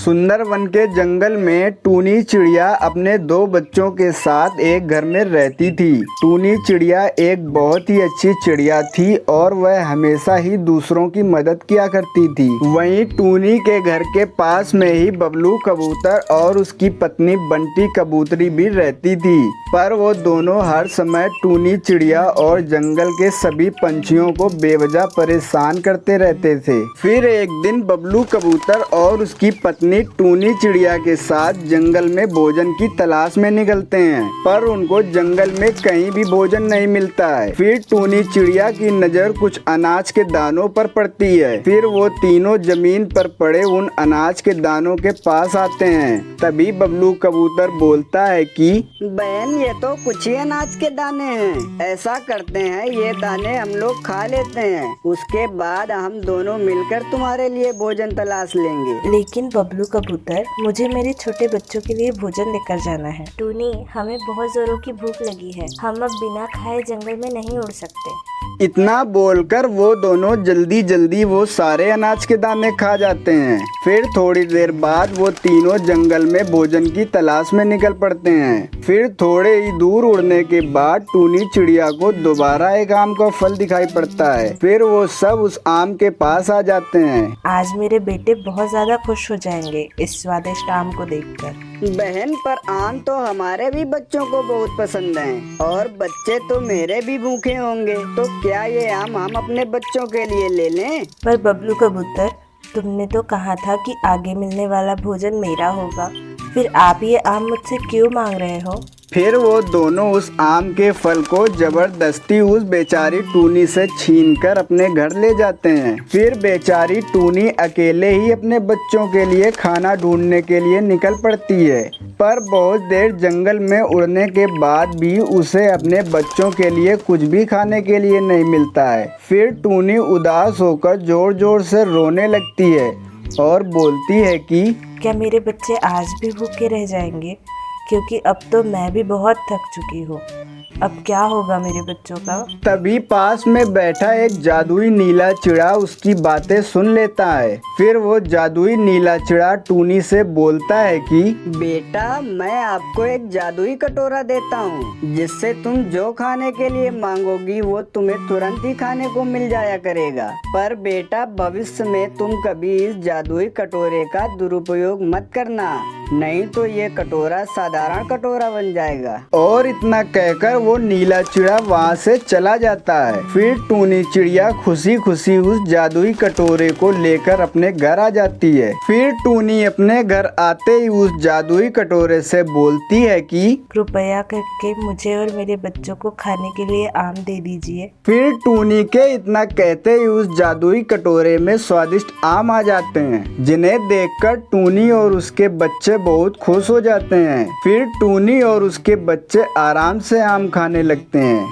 सुंदरवन के जंगल में टूनी चिड़िया अपने दो बच्चों के साथ एक घर में रहती थी। टूनी चिड़िया एक बहुत ही अच्छी चिड़िया थी और वह हमेशा ही दूसरों की मदद किया करती थी। वहीं टूनी के घर के पास में ही बबलू कबूतर और उसकी पत्नी बंटी कबूतरी भी रहती थी, पर वो दोनों हर समय टूनी चिड़िया और जंगल के सभी पंछियों को बेवजह परेशान करते रहते थे। फिर एक दिन बबलू कबूतर और उसकी पत्नी टूनी चिड़िया के साथ जंगल में भोजन की तलाश में निकलते हैं, पर उनको जंगल में कहीं भी भोजन नहीं मिलता है। फिर टूनी चिड़िया की नजर कुछ अनाज के दानों पर पड़ती है। फिर वो तीनों जमीन पर पड़े उन अनाज के दानों के पास आते हैं। तभी बबलू कबूतर बोलता है कि बहन, ये तो कुछ ही अनाज के दाने हैं। ऐसा करते हैं, ये दाने हम लोग खा लेते हैं, उसके बाद हम दोनों मिलकर तुम्हारे लिए भोजन तलाश लेंगे। लेकिन बबलू कबूतर, मुझे मेरे छोटे बच्चों के लिए भोजन लेकर जाना है। टूनी, हमें बहुत जोरों की भूख लगी है, हम अब बिना खाए जंगल में नहीं उड़ सकते। इतना बोलकर वो दोनों जल्दी जल्दी वो सारे अनाज के दाने खा जाते हैं। फिर थोड़ी देर बाद वो तीनों जंगल में भोजन की तलाश में निकल पड़ते हैं। फिर थोड़े ही दूर उड़ने के बाद टूनी चिड़िया को दोबारा एक आम का फल दिखाई पड़ता है। फिर वो सब उस आम के पास आ जाते हैं। आज मेरे बेटे बहुत ज्यादा खुश हो जाएंगे इस स्वादिष्ट आम को देखकर। बहन, पर आम तो हमारे भी बच्चों को बहुत पसंद हैं और बच्चे तो मेरे भी भूखे होंगे, तो क्या ये आम हम अपने बच्चों के लिए ले लें? पर बबलू कबूतर, तुमने तो कहा था कि आगे मिलने वाला भोजन मेरा होगा, फिर आप ये आम मुझसे क्यों मांग रहे हो? फिर वो दोनों उस आम के फल को जबरदस्ती उस बेचारी टूनी से छीनकर अपने घर ले जाते हैं। फिर बेचारी टूनी अकेले ही अपने बच्चों के लिए खाना ढूंढने के लिए निकल पड़ती है, पर बहुत देर जंगल में उड़ने के बाद भी उसे अपने बच्चों के लिए कुछ भी खाने के लिए नहीं मिलता है। फिर टूनी उदास होकर जोर जोर से रोने लगती है और बोलती है कि क्या मेरे बच्चे आज भी भूखे रह जाएंगे? क्योंकि अब तो मैं भी बहुत थक चुकी हूँ। अब क्या होगा मेरे बच्चों का? तभी पास में बैठा एक जादुई नीला चिड़ा उसकी बातें सुन लेता है। फिर वो जादुई नीला चिड़ा टूनी से बोलता है कि बेटा, मैं आपको एक जादुई कटोरा देता हूँ, जिससे तुम जो खाने के लिए मांगोगी वो तुम्हें तुरंत ही खाने को मिल जाया करेगा। पर बेटा, भविष्य में तुम कभी इस जादुई कटोरे का दुरुपयोग मत करना, नहीं तो ये कटोरा साधारण कटोरा बन जाएगा। और इतना कहकर वो नीला चिड़ा वहाँ से चला जाता है। फिर टूनी चिड़िया खुशी खुशी उस जादुई कटोरे को लेकर अपने घर आ जाती है। फिर टूनी अपने घर आते ही उस जादुई कटोरे से बोलती है कि कृपया करके मुझे और मेरे बच्चों को खाने के लिए आम दे दीजिए। फिर टूनी के इतना कहते ही उस जादुई कटोरे में स्वादिष्ट आम आ जाते हैं, जिन्हें देखकर टूनी और उसके बच्चे बहुत खुश हो जाते हैं। फिर टूनी और उसके बच्चे आराम से आम खाने लगते हैं।